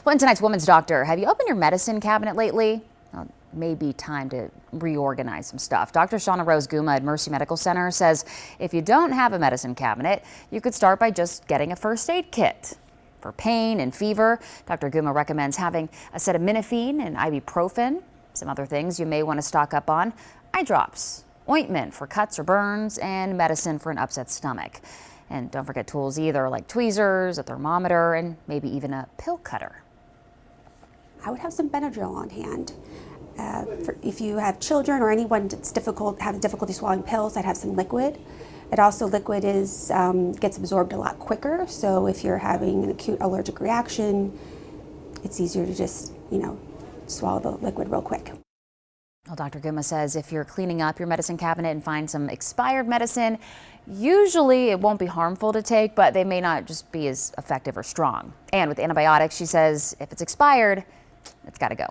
Well, in tonight's Woman's Doctor, have you opened your medicine cabinet lately? Well, it may be time to reorganize some stuff. Dr. Shannarose Guma at Mercy Medical Center says if you don't have a medicine cabinet, you could start by just getting a first aid kit. For pain and fever, Dr. Guma recommends having acetaminophen and ibuprofen. Some other things you may want to stock up on: eye drops, ointment for cuts or burns, and medicine for an upset stomach. And don't forget tools either, like tweezers, a thermometer, and maybe even a pill cutter. I would have some Benadryl on hand. If you have children or anyone that's having difficulty swallowing pills, I'd have some liquid. Liquid gets absorbed a lot quicker, so if you're having an acute allergic reaction, it's easier to just, swallow the liquid real quick. Well, Dr. Guma says if you're cleaning up your medicine cabinet and find some expired medicine, usually it won't be harmful to take, but they may not just be as effective or strong. And with antibiotics, she says if it's expired, it's got to go.